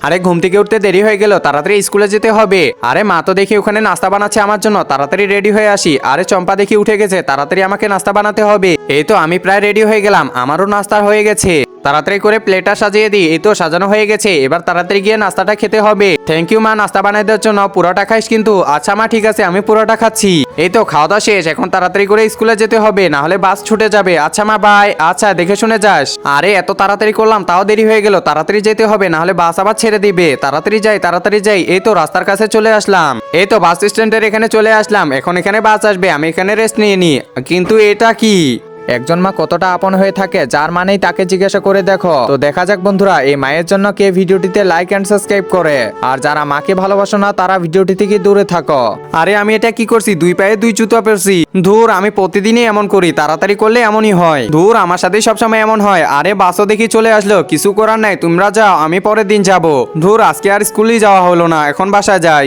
আরে ঘুম থেকে উঠতে দেরি হয়ে গেল, তাড়াতাড়ি স্কুলে যেতে হবে। আরে মা তো দেখি ওখানে নাস্তা বানাচ্ছে আমার জন্য, তাড়াতাড়ি রেডি হয়ে আসি। আরে চম্পা দেখি উঠে গেছে, তাড়াতাড়ি আমাকে নাস্তা বানাতে হবে। এই তো আমি প্রায় রেডি হয়ে গেলাম, আমারও নাস্তা হয়ে গেছে। তাড়াতাড়ি করে প্লেটটা সাজিয়ে দিই। এই তো সাজানো হয়ে গেছে, এবার তাড়াতাড়ি গিয়ে নাস্তাটা খেতে হবে। থ্যাংক ইউ মা নাস্তা বানাই দেওয়ার জন্য। পুরোটা খাইস কিন্তু? আচ্ছা মা ঠিক আছে, আমি পুরোটা খাচ্ছি। এই তো খাওয়া দাওয়া শেষ, এখন তাড়াতাড়ি করে স্কুলে যেতে হবে, না হলে বাস ছুটে যাবে। আচ্ছা মা বাই। আচ্ছা দেখে শুনে যাস। আরে এত তাড়াতাড়ি করলাম তাও দেরি হয়ে গেল, তাড়াতাড়ি যেতে হবে, না হলে বাস আবার ছেড়ে দিবে। তাড়াতাড়ি যাই তাড়াতাড়ি যাই। এই তো রাস্তার কাছে চলে আসলাম। এই তো বাস স্ট্যান্ডের এখানে চলে আসলাম, এখন এখানে বাস আসবে, আমি এখানে রেস্ট নিয়ে নিই। কিন্তু এটা কি? একজন মা কতটা আপন হয়ে থাকে, যার মানেই তাকে জিজ্ঞাসা করে দেখো। তো দেখা যাক বন্ধুরা, এই মায়ের জন্য কে ভিডিওটিতে লাইক এন্ড সাবস্ক্রাইব করে, আর যারা মাকে ভালোবাসো না তারা ভিডিওটি থেকে দূরে থাকো। আরে আমি এটা কি করছি? দুই পায়ে দুই জুতা পরছি। ধুর, আমি প্রতিদিনই এমন করি, তাড়াতাড়ি করলে এমনই হয়। ধুর, আমার সাথেই সবসময় এমন হয়। আরে বাসও দেখি চলে আসলো, কিছু করার নাই, তোমরা যাও, আমি পরের দিন যাব। ধুর, আজকে আর স্কুলেই যাওয়া হলো না, এখন বাসায় যাই।